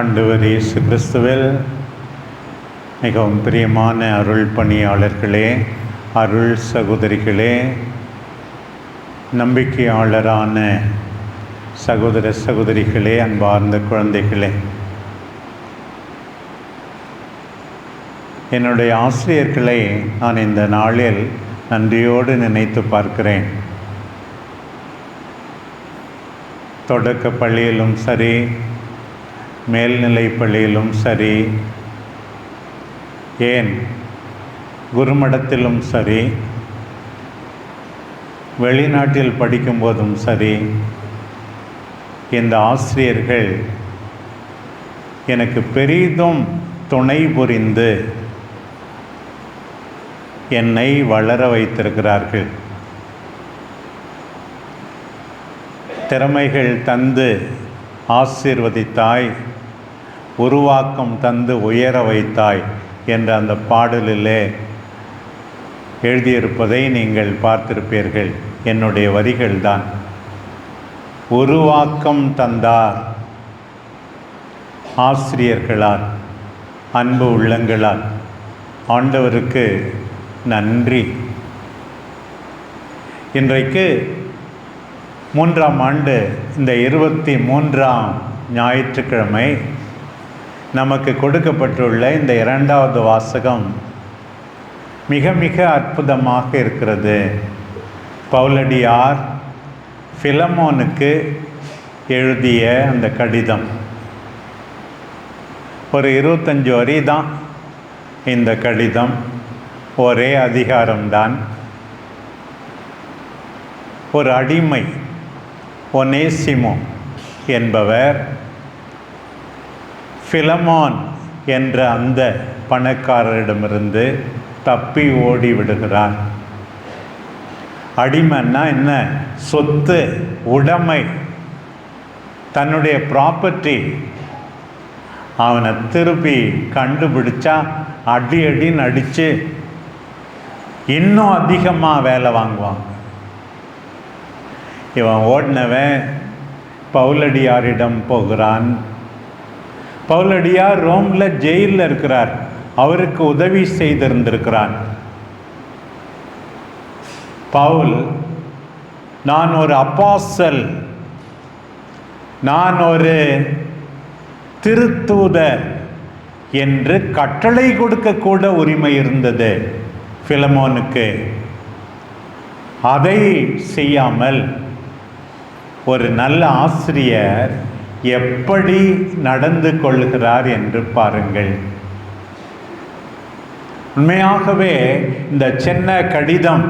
ஆண்டவர் இயேசு கிறிஸ்துவில் மிகவும் பிரியமான அருள் பணியாளர்களே, அருள் சகோதரிகளே, நம்பிக்கையாளரான சகோதர சகோதரிகளே, அன்பார்ந்த குழந்தைகளே, என்னுடைய ஆசிரியர்களை நான் இந்த நாளில் நன்றியோடு நினைத்து பார்க்கிறேன். தொடக்க பள்ளியிலும் சரி, மேல்நிலை பள்ளியிலும் சரி, ஏன் குருமடத்திலும் சரி, வெளிநாட்டில் படிக்கும்போதும் சரி, இந்த ஆசிரியர்கள் எனக்கு பெரிதும் துணை புரிந்து என்னை வளர வைத்திருக்கிறார்கள். திறமைகள் தந்து ஆசீர்வதித்தாய், உருவாக்கம் தந்து உயர வைத்தாய் என்ற அந்த பாடலிலே எழுதியிருப்பதை நீங்கள் பார்த்திருப்பீர்கள். என்னுடைய வரிகள்தான். உருவாக்கம் தந்தார் ஆசிரியர்களால், அன்பு உள்ளங்களால். ஆண்டவருக்கு நன்றி. இன்றைக்கு 3ஆம் ஆண்டு இந்த 23ஆம் ஞாயிற்றுக்கிழமை நமக்கு கொடுக்கப்பட்டுள்ள இந்த 2வது வாசகம் மிக மிக அற்புதமாக இருக்கிறது. பவுலடியார் பிலமோனுக்கு எழுதிய அந்த கடிதம். ஒரு 25 வரி தான் இந்த கடிதம், ஒரே அதிகாரம்தான். ஒரு அடிமை ஒனேசிமோ என்பவர் பிலமோன் என்ற அந்த பணக்காரரிடமிருந்து தப்பி ஓடி விடுகிறார். அடிமைன்னா என்ன? சொத்து, உடைமை, தன்னுடைய ப்ராப்பர்ட்டி. அவனை திருப்பி கண்டுபிடிச்சா அடி அடின்னு அடித்து இன்னும் அதிகமாக வேலை வாங்குவாங்க. இவன் ஓடினவன் பவுலடியாரிடம் போகிறான். பவுலடியார் ரோமில் ஜெயிலில் இருக்கிறார். அவருக்கு உதவி செய்திருந்திருக்கிறான். பவுல், நான் ஒரு அப்போஸ்தலன், நான் ஒரு திருத்தூதர் என்று கட்டளை கொடுக்கக்கூட உரிமை இருந்தது பிலமோனுக்கு. அதை செய்யாமல் ஒரு நல்ல ஆசிரியர் எப்படி நடந்து கொள்கிறார் என்று பாருங்கள். உண்மையாகவே இந்த சின்ன கடிதம்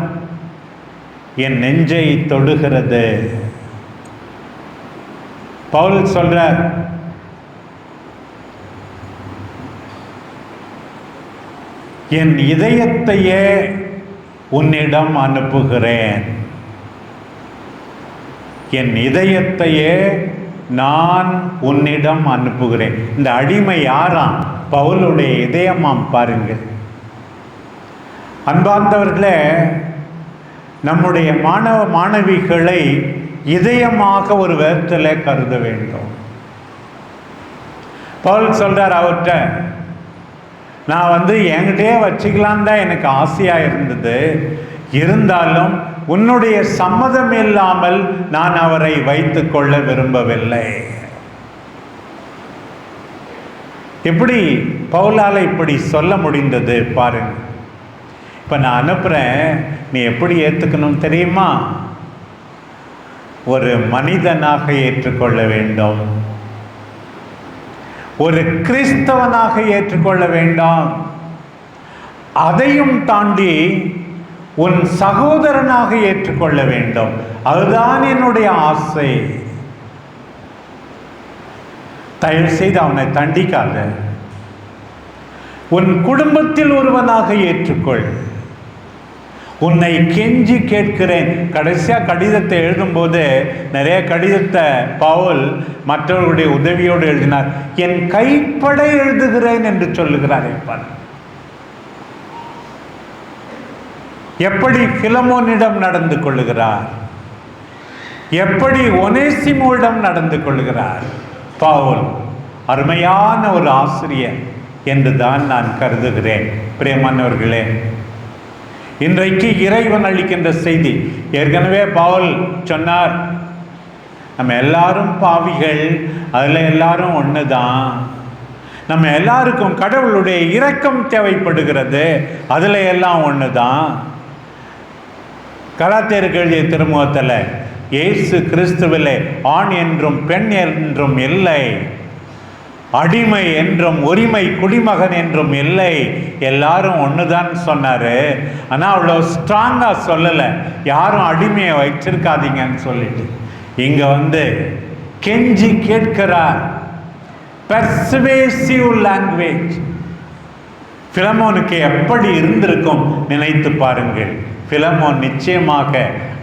என் நெஞ்சை தொடுகிறது. பவுல் சொல்றார், என் இதயத்தையே உன்னிடம் அனுப்புகிறேன். என் இதயத்தையே நான் உன்னிடம் அனுப்புகிறேன். இந்த அடிமை யாராம்? பவுலுடைய இதயமாம். பாருங்கள் அன்பார்ந்தவர்களே, நம்முடைய மாணவ மாணவிகளை இதயமாக ஒரு விதத்தில் கருத வேண்டும். பவுல் சொல்றார் அவர்கிட்ட, நான் என்கிட்டயே வச்சுக்கலாம் தான் எனக்கு ஆசையாக இருந்தது, இருந்தாலும் உன்னுடைய சம்மதம் இல்லாமல் நான் அவரை வைத்துக் கொள்ள விரும்பவில்லை. எப்படி பவுலால இப்படி சொல்ல முடிந்தது பாருங்க. இப்ப நான் அனுப்புறேன், நீ எப்படி ஏத்துக்கணும் தெரியுமா? ஒரு மனிதனாக ஏற்றுக்கொள்ள வேண்டும், ஒரு கிறிஸ்தவனாக ஏற்றுக்கொள்ள வேண்டாம். அதையும் தாண்டி உன் சகோதரனாக ஏற்றுக்கொள்ள வேண்டும். அதுதான் என்னுடைய ஆசை. தயவு செய்து அவனை தண்டிக்காத. உன் குடும்பத்தில் ஒருவனாக ஏற்றுக்கொள். உன்னை கெஞ்சி கேட்கிறேன். கடைசியா கடிதத்தை எழுதும்போது நிறைய கடிதத்தை பவுல் மற்றவர்களுடைய உதவியோடு எழுதினார். என் கைப்பட எழுதுகிறேன் என்று சொல்லுகிறார். எப்படி பிலமோனிடம் நடந்து கொள்ளுகிறார், எப்படி ஒனேசிமோவிடம் நடந்து கொள்ளுகிறார் பவுல். அருமையான ஒரு ஆசிரியர் என்று தான் நான் கருதுகிறேன். பிரியமானவர்களே, இன்றைக்கு இறைவன் அளிக்கின்ற செய்தி, ஏற்கனவே பவுல் சொன்னார், நம்ம எல்லாரும் பாவிகள், அதில் எல்லாரும் ஒன்று தான். நம்ம எல்லாருக்கும் கடவுளுடைய இரக்கம் தேவைப்படுகிறது, அதில் எல்லாம் ஒன்று தான். கலாத்தியருக்கு எழுதிய திருமுகத்தில், இயேசு கிறிஸ்துவிலே ஆண் என்றும் பெண் என்றும் இல்லை, அடிமை என்றும் உரிமை குடிமகன் என்றும் இல்லை, எல்லாரும் ஒன்று தான் சொன்னார். ஆனால் அவ்வளோ ஸ்ட்ராங்காக சொல்லலை, யாரும் அடிமையை வச்சிருக்காதீங்கன்னு சொல்லிட்டு. இங்கே கெஞ்சி கேட்கிறார். Persuasive language. பிலமோனுக்கு எப்படி இருந்திருக்கும் நினைத்து பாருங்கள். பிலமோன் நிச்சயமாக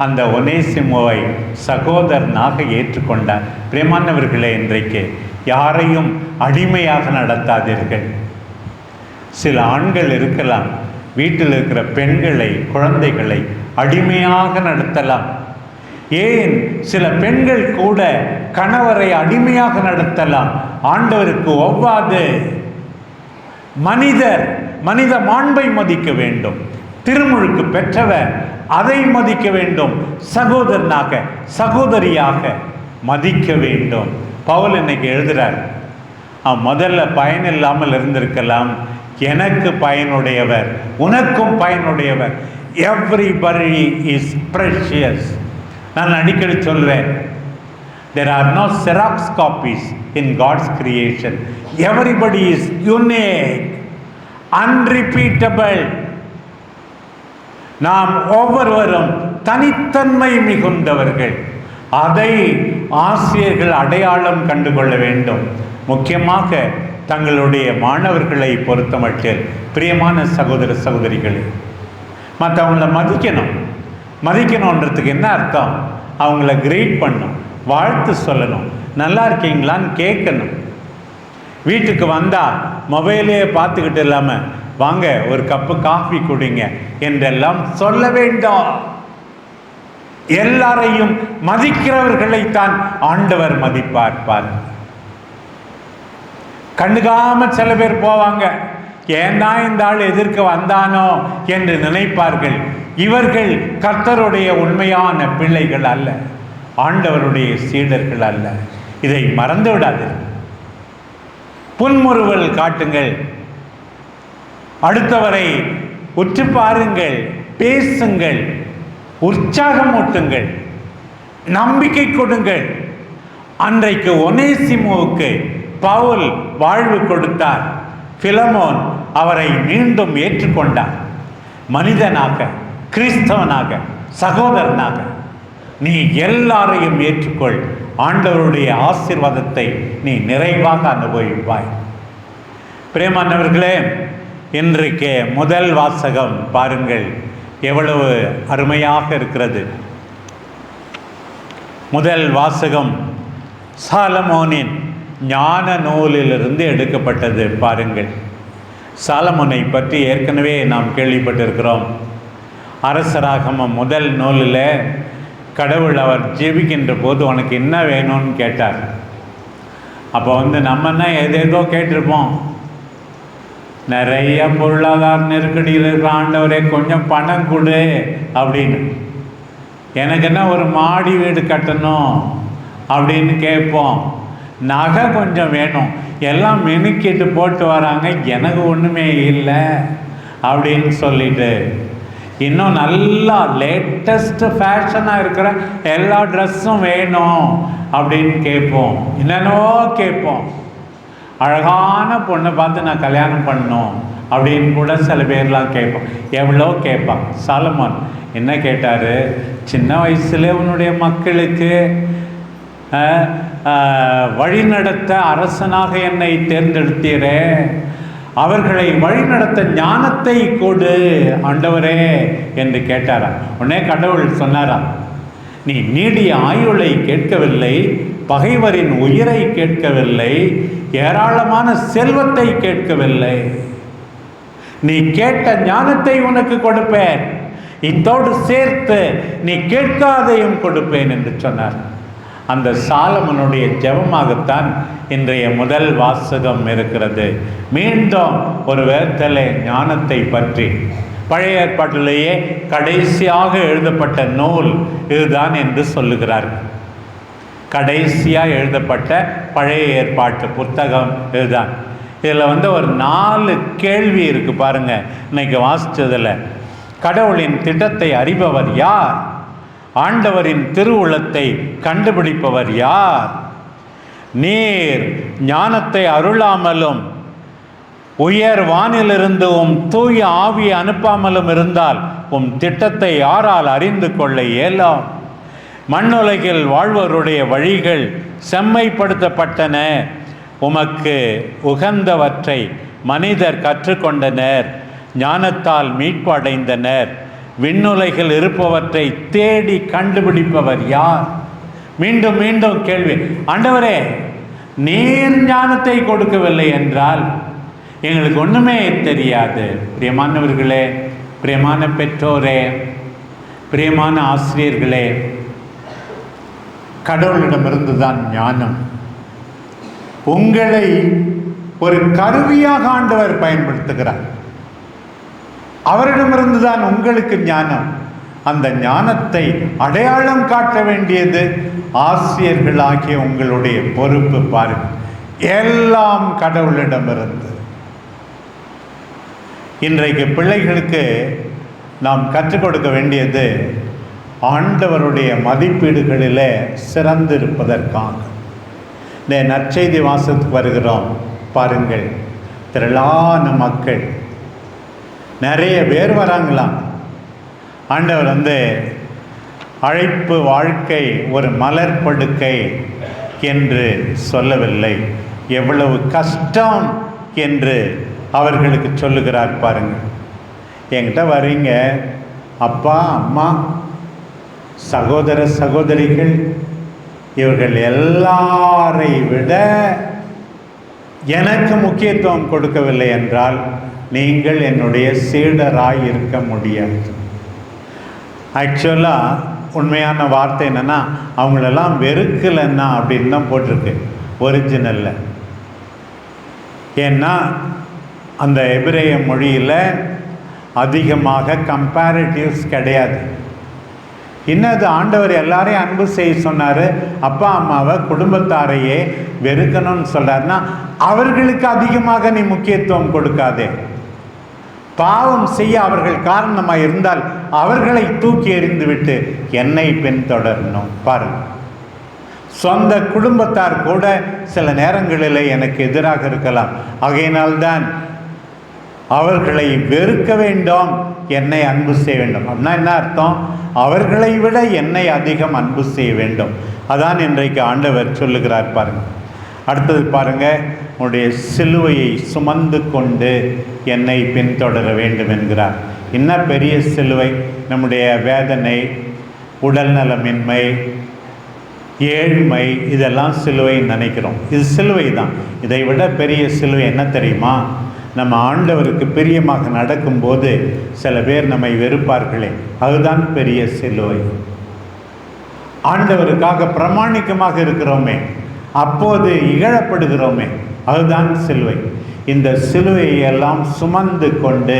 அந்த ஒனேசிமோவை சகோதரனாக ஏற்றுக்கொண்டார். பிரியமானவர்களே, இன்றைக்கு யாரையும் அடிமையாக நடத்தாதீர்கள். சில ஆண்கள் இருக்கலாம், வீட்டில் இருக்கிற பெண்களை, குழந்தைகளை அடிமையாக நடத்தலாம். ஏன் சில பெண்கள் கூட கணவரை அடிமையாக நடத்தலாம். ஆண்டவருக்கு ஒவ்வாது. மனித மாண்பை மதிக்க வேண்டும். திருமுழுக்கு பெற்றவர், அதை மதிக்க வேண்டும். சகோதரனாக, சகோதரியாக மதிக்க வேண்டும். பவுல் இன்னைக்கு எழுதுறார், முதல்ல பயன் இல்லாமல் இருந்திருக்கலாம், எனக்கு பயனுடையவர், உனக்கும் பயனுடையவர். Everybody is precious. நான் அடிக்கடி சொல்வேன், there are no xerox copies in God's creation. Everybody is unique, unrepeatable. நாம் ஒவ்வொருவரும் தனித்தன்மை மிகுந்தவர்கள். அதை ஆசிரியர்கள் அடையாளம் கண்டுகொள்ள வேண்டும். முக்கியமாக தங்களுடைய மாணவர்களை பொறுத்தமட்டில், பிரியமான சகோதர சகோதரிகளே, மற்றவங்கள மதிக்கணுன்றதுக்கு என்ன அர்த்தம்? அவங்கள கிரேட் பண்ணணும், வாழ்த்து சொல்லணும், நல்லா இருக்கீங்களான்னு கேட்கணும். வீட்டுக்கு வந்தால் மொபைலே பார்த்துக்கிட்டு இல்லாமல், வாங்க ஒரு கப்பு காஃபி குடிங்க என்றெல்லாம் சொல்ல வேண்டும். எல்லாரையும் மதிக்கிறவர்களைத்தான் ஆண்டவர் மதிப்பார். கண்டுக்காம சில பேர் போவாங்க, ஏன்னா இந்த ஆள் எதிர்க்க வந்தானோ என்று நினைப்பார்கள். இவர்கள் கர்த்தருடைய உண்மையான பிள்ளைகள் அல்ல, ஆண்டவருடைய சீடர்கள் அல்ல. இதை மறந்து விடாது. புன்முறுவல் காட்டுங்கள், அடுத்தவரை உற்று பாருங்கள், பேசுங்கள், உற்சாகம் ஊட்டுங்கள், நம்பிக்கை கொடுங்கள். அன்றைக்கு ஒனேசிமோவுக்கு பவுல் வாழ்வு கொடுத்தார். பிலமோன் அவரை மீண்டும் ஏற்றுக்கொண்டார். மனிதனாக, கிறிஸ்தவனாக, சகோதரனாக நீ எல்லாரையும் ஏற்றுக்கொள். ஆண்டவருடைய ஆசீர்வாதத்தை நீ நிறைவாக அனுபவிப்பாய். பிரியமானவர்களே, இன்றைக்கு முதல் வாசகம் பாருங்கள், எவ்வளவு அருமையாக இருக்கிறது. முதல் வாசகம் சாலமோனின் ஞான நூலிலிருந்து எடுக்கப்பட்டது. பாருங்கள், சாலமோனை பற்றி ஏற்கனவே நாம் கேள்விப்பட்டிருக்கிறோம். அரசராகமம் முதல் நூலில் கடவுள் அவர் ஜெபிக்கின்ற போது உனக்கு என்ன வேணும்னு கேட்டார். அப்போ நம்மன்னா ஏதேதோ கேட்டிருப்போம். நிறைய பொருளாதார நெருக்கடியில் இருக்கிற ஆண்டவரே கொஞ்சம் பணம் கொடு அப்படின்னு. எனக்கு என்ன ஒரு மாடி வீடு கட்டணும் அப்படின்னு கேட்போம். நகை கொஞ்சம் வேணும், எல்லாம் மெனுக்கிட்டு போட்டு வராங்க, எனக்கு ஒன்றுமே இல்லை அப்படின்னு சொல்லிட்டு, இன்னும் நல்லா லேட்டஸ்ட் ஃபேஷனாக இருக்கிற எல்லா ட்ரெஸ்ஸும் வேணும் அப்படின்னு கேட்போம். என்னென்னவோ கேட்போம். அழகான பொண்ணை பார்த்து நான் கல்யாணம் பண்ணணும் அப்படின்னு கூட சில பேர்லாம் கேட்போம். எவ்வளோ கேட்பான். சாலமோன் என்ன கேட்டார்? சின்ன வயசுல உன்னுடைய மக்களுக்கு வழிநடத்த அரசனாக என்னை தேர்ந்தெடுத்தீரே, அவர்களை வழிநடத்த ஞானத்தை கொடு ஆண்டவரே என்று கேட்டாராம். உடனே கடவுள் சொன்னாராம், நீ நீடிய ஆயுளை கேட்கவில்லை, பகைவரின் உயிரை கேட்கவில்லை, ஏராளமான செல்வத்தை கேட்கவில்லை, நீ கேட்ட ஞானத்தை உனக்கு கொடுப்பேன், இதோடு சேர்த்து நீ கேட்காதையும் கொடுப்பேன் என்று சொன்னார். அந்த சாலமனுடைய ஜெபமாகத்தான் இன்றைய முதல் வாசகம் இருக்கிறது. மீண்டும் ஒரு வேதத்திலே ஞானத்தை பற்றி பழைய ஏற்பாட்டிலேயே கடைசியாக எழுதப்பட்ட நூல் இதுதான் என்று சொல்லுகிறார். கடைசியாக எழுதப்பட்ட பழைய ஏற்பாட்டு புத்தகம் இதுதான். இதில் ஒரு 4 கேள்வி இருக்கு பாருங்க. இன்னைக்கு வாசிச்சதில் கடவுளின் திட்டத்தை அறிபவர் யார்? ஆண்டவரின் திருவுளத்தை கண்டுபிடிப்பவர் யார்? நீர் ஞானத்தை அருளாமலும் உயர் வானிலிருந்து தூய ஆவியை அனுப்பாமலும் இருந்தால் திட்டத்தை யாரால் அறிந்து கொள்ள இயலும்? மண்ணுலகில் வாழ்வோருடைய வழிகள் செம்மைப்படுத்தப்பட்டன, உமக்கு உகந்தவற்றை மனிதர் கற்றுக்கொண்டனர், ஞானத்தால் மீட்பு அடைந்தனர். விண்ணுலகில் இருப்பவற்றை தேடி கண்டுபிடிப்பவர் யார்? மீண்டும் மீண்டும் கேள்வி. ஆண்டவரே, நீர் ஞானத்தை கொடுக்கவில்லை என்றால் எங்களுக்கு ஒன்றுமே தெரியாது. பிரியமானவர்களே, பிரியமான பெற்றோரே, பிரியமான ஆசிரியர்களே, கடவுளிடமிருந்து தான் ஞானம். உங்களை ஒரு கருவியாக ஆண்டவர் பயன்படுத்துகிறார். அவரிடமிருந்து தான் உங்களுக்கு ஞானம். அந்த ஞானத்தை அடையாளம் காட்ட வேண்டியது ஆசிரியர்களாகிய உங்களுடைய பொறுப்பு. பாருங்கள், எல்லாம் கடவுளிடமிருந்து. இன்றைக்கு பிள்ளைகளுக்கு நாம் கற்றுக் கொடுக்க வேண்டியது ஆண்டவருடைய மதிப்பீடுகளில் சிறந்திருப்பதற்காக. இந்த நற்செய்தி வாசத்துக்கு வருகிறோம் பாருங்கள். திரளான மக்கள், நிறைய பேர் வராங்களாம். ஆண்டவர் அழைப்பு வாழ்க்கை ஒரு மலர் படுக்கை என்று சொல்லவில்லை, எவ்வளவு கஷ்டம் என்று அவர்களுக்கு சொல்லுகிறார். பாருங்கள், என்கிட்ட வரீங்க, அப்பா அம்மா சகோதர சகோதரிகள், இவர்கள் எல்லாரை விட எனக்கு முக்கியத்துவம் கொடுக்கவில்லை என்றால் நீங்கள் என்னுடைய சீடராய் இருக்க முடியாது. ஆக்சுவலாக உண்மையான வார்த்தை என்னென்னா, அவங்களெல்லாம் வெறுக்கலைன்னா அப்படின்னு தான் போட்டிருக்கு ஒரிஜினலில். ஏன்னா அந்த எபிரேய மொழியில் அதிகமாக கம்பேரிட்டிவ்ஸ் கிடையாது. இன்னது ஆண்டவர் எல்லாரையும் அன்பு செய்ய சொன்னார், அப்பா அம்மாவை குடும்பத்தாரையே வெறுக்கணும்னு சொல்கிறாருன்னா அவர்களுக்கு அதிகமாக நீ முக்கியத்துவம் கொடுக்காதே. பாவம் செய்ய அவர்கள் காரணமாக இருந்தால் அவர்களை தூக்கி எறிந்து விட்டு என்னை பின்தொடரணும். பாருங்கள், சொந்த குடும்பத்தார் கூட சில நேரங்களில் எனக்கு எதிராக இருக்கலாம். ஆகையினால்தான் அவர்களை வெறுக்க வேண்டும், என்னை அன்பு செய்ய வேண்டும். அப்படின்னா என்ன அர்த்தம்? அவர்களை விட என்னை அதிகம் அன்பு செய்ய வேண்டும். அதான் இன்றைக்கு ஆண்டவர் சொல்லுகிறார். பாருங்கள், அடுத்தது பாருங்கள், உன்னுடைய சிலுவையை சுமந்து கொண்டு என்னை பின்தொடர வேண்டும் என்கிறார். என்ன பெரிய சிலுவை! நம்முடைய வேதனை, உடல் நலமின்மை, ஏழ்மை, இதெல்லாம் சிலுவைன்னு நினைக்கிறோம். இது சிலுவை தான். இதை விட பெரிய சிலுவை என்ன தெரியுமா? நம்ம ஆண்டவருக்கு பிரியமாக நடக்கும்போது சில பேர் நம்மை வெறுப்பார்களே, அதுதான் பெரிய சிலுவை. ஆண்டவருக்காக பிரமாணிக்கமாக இருக்கிறோமே, அப்போது இகழப்படுகிறோமே, அதுதான் சிலுவை. இந்த சிலுவையை எல்லாம் சுமந்து கொண்டு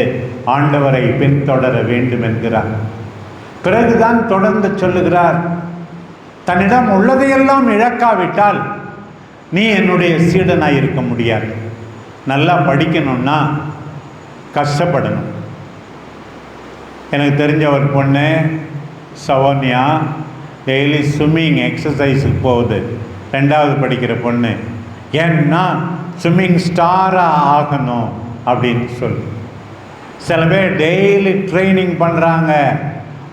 ஆண்டவரை பின்தொடர வேண்டும் என்கிறார். பிறகுதான் தொடர்ந்து சொல்லுகிறார், தன்னிடம் உள்ளதையெல்லாம் இழக்காவிட்டால் நீ என்னுடைய சீடனாய் இருக்க முடியாது. நல்லா படிக்கணும்னா கஷ்டப்படணும். எனக்கு தெரிஞ்ச ஒரு பொண்ணு சவோனியா டெய்லி ஸ்விம்மிங் எக்ஸசைஸுக்கு போகுது, 2வது படிக்கிற பொண்ணு. ஏன்னா ஸ்விம்மிங் ஸ்டாராக ஆகணும் அப்படின்னு சொல்லி. சில பேர் டெய்லி ட்ரைனிங் பண்ணுறாங்க,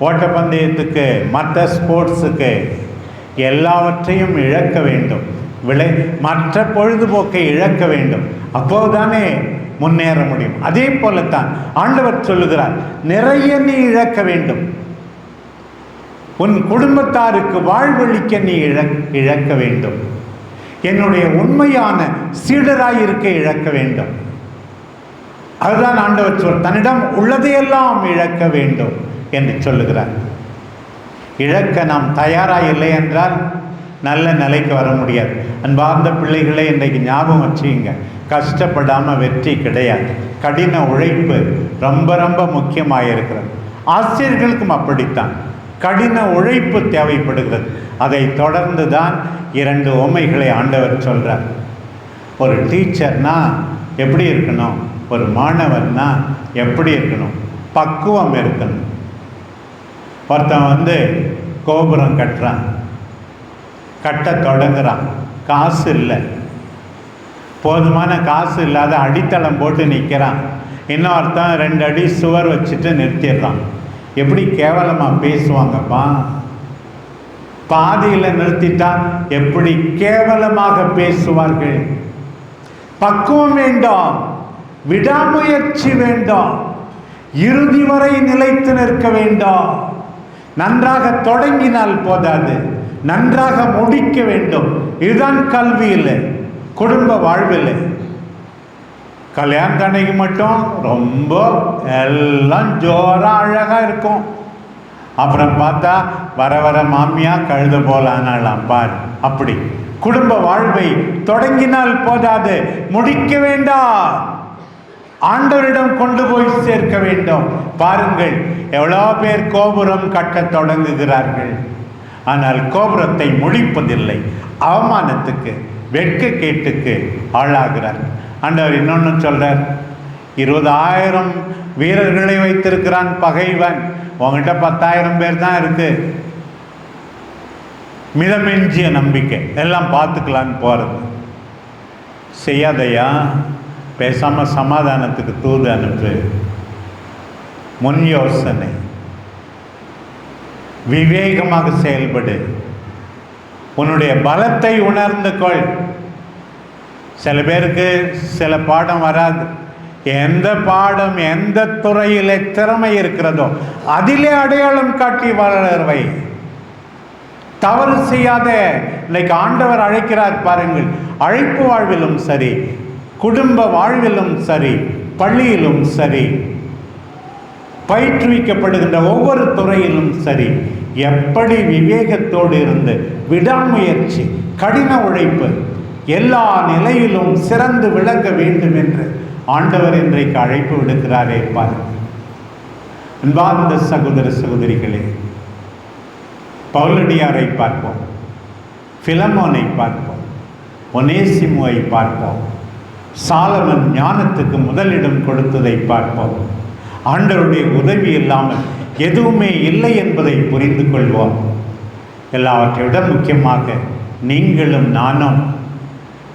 ஓட்டப்பந்தயத்துக்கு, மற்ற ஸ்போர்ட்ஸுக்கு. எல்லாவற்றையும் இழக்க வேண்டும், மற்ற பொழுதுபோக்கை இழக்க வேண்டும், அப்போதுதானே முன்னேற முடியும். அதே போலத்தான் ஆண்டவர் சொல்லுகிறார், நிறைய நீ இழக்க வேண்டும். உன் குடும்பத்தாருக்கு வாழ்வழிக்க நீ இழக்க வேண்டும். என்னுடைய உண்மையான சீடராயிருக்க இழக்க வேண்டும். அதுதான் ஆண்டவர் சொல், தன்னிடம் உள்ளதையெல்லாம் இழக்க வேண்டும் என்று சொல்லுகிறார். இழக்க நாம் தயாராக இல்லை என்றால் நல்ல நிலைக்கு வர முடியாது. அன்பார்ந்த பிள்ளைகளே, இன்றைக்கு ஞாபகம் வச்சுங்க, கஷ்டப்படாமல் வெற்றி கிடையாது. கடின உழைப்பு ரொம்ப ரொம்ப முக்கியமாக இருக்கிறது. ஆசிரியர்களுக்கும் அப்படித்தான் கடின உழைப்பு தேவைப்படுகிறது. அதை தொடர்ந்து தான் 2 உவமைகளை ஆண்டவர் சொல்கிறார். ஒரு டீச்சர்னா எப்படி இருக்கணும், ஒரு மாணவர்னா எப்படி இருக்கணும், பக்குவம் இருக்கணும். ஒருத்தன் கோபுரம் கட்டுறான், கட்ட தொடங்குறான், காசு இல்லை, போதுமான காசு இல்லாத அடித்தளம் போட்டு நிற்கிறான். இன்னொருத்தன் 2 அடி சுவர் வச்சுட்டு நிறுத்திடுறான். எப்படி கேவலமாக பேசுவாங்கப்பா, பாதியில் நிறுத்திட்டா எப்படி கேவலமாக பேசுவார்கள். பக்குவம் வேண்டும், விடாமுயற்சி வேண்டும், இறுதி வரை நிலைத்து நிற்க வேண்டும். நன்றாக தொடங்கினால் போதாது, நன்றாக முடிக்க வேண்டும். இதுதான் கல்வியில், குடும்ப வாழ்வில். கல்யாணத்தன்னைக்கு மட்டும் ரொம்ப எல்லாம் ஜோரா அழகாக இருக்கும். அப்புறம் பார்த்தா வர வர மாமியா கழுத போல ஆனாலாம் பார். அப்படி குடும்ப வாழ்வை தொடங்கினால் போதாது, முடிக்க வேண்டாம், ஆண்டவரிடம் கொண்டு போய் சேர்க்க வேண்டும். பாருங்கள், எவ்வளோ பேர் கோபுரம் கட்ட தொடங்குகிறார்கள், ஆனால் கோபுரத்தை முடிப்பதில்லை. அவமானத்துக்கு, வெட்க கேட்டுக்கு ஆளாகிறார். ஆண்டவர் இன்னொன்று சொல்றார், 20,000 வீரர்களை வைத்திருக்கிறான் பகைவன், உங்ககிட்ட 10,000 பேர் தான் இருக்கு. மிதமெஞ்சிய நம்பிக்கை, எல்லாம் பார்த்துக்கலான்னு போறது. செய்யாதையா, பேசாம சமாதானத்துக்கு தூது அனுப்பு. முன் யோசனை, விவேகமாக செயல்படு, உன்னுடைய பலத்தை உணர்ந்து கொள். சில பேருக்கு சில பாடம் வராது. எந்த பாடம், எந்த துறையில் திறமை இருக்கிறதோ அதிலே அடையாளம் காட்டி வளர்வை. தவறு செய்யாத. இன்னைக்கு ஆண்டவர் அழைக்கிறார் பாருங்கள். அழைப்பு வாழ்விலும் சரி, குடும்ப வாழ்விலும் சரி, பள்ளியிலும் சரி, பயிற்றுவிக்கப்படுகின்ற ஒவ்வொரு துறையிலும் சரி, எப்படி விவேகத்தோடு இருந்து விடாமுயற்சி, கடின உழைப்பு, எல்லா நிலையிலும் சிறந்து விளங்க வேண்டும் என்று ஆண்டவர் இன்றைக்கு அழைப்பு விடுக்கிறாரே பாருங்கள். அன்பார்ந்த சகோதர சகோதரிகளே, பவுலடியாரை பார்ப்போம், பிலமோனை பார்ப்போம், ஒனேசிமுவை பார்ப்போம், சாலமன் ஞானத்துக்கு முதலிடம் கொடுத்ததை பார்ப்போம். ஆண்டவருடைய உதவி இல்லாமல் எதுவுமே இல்லை என்பதை புரிந்து கொள்வோம். எல்லாவற்றை விட முக்கியமாக நீங்களும் நானும்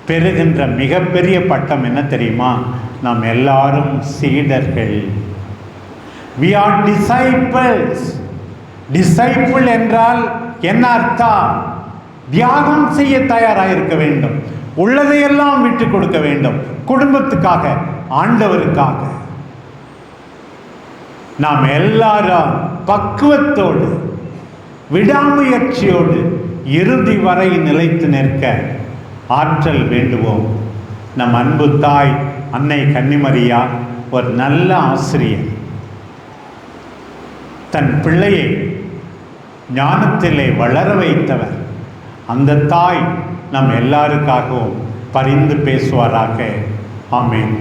பெறுகின்ற மிகப்பெரிய பட்டம் என்ன தெரியுமா? நாம் எல்லாரும் சீடர்கள். We are disciples. டிசைபிள் என்றால் என்ன அர்த்தம்? தியாகம் செய்ய தயாராக இருக்க வேண்டும், உள்ளதையெல்லாம் விட்டு கொடுக்க வேண்டும், குடும்பத்துக்காக, ஆண்டவருக்காக. நாம் எல்லாரும் பக்குவத்தோடு, விடாமுயற்சியோடு இறுதி வரை நிலைத்து நிற்க ஆற்றல் வேண்டுவோம். நம் அன்பு தாய் அன்னை கன்னிமரியா ஒரு நல்ல ஆசிரியர். தன் பிள்ளையை ஞானத்திலே வளர வைத்தவர். அந்த தாய் நம் எல்லாருக்காகவும் பரிந்து பேசுவாராக. ஆமென்.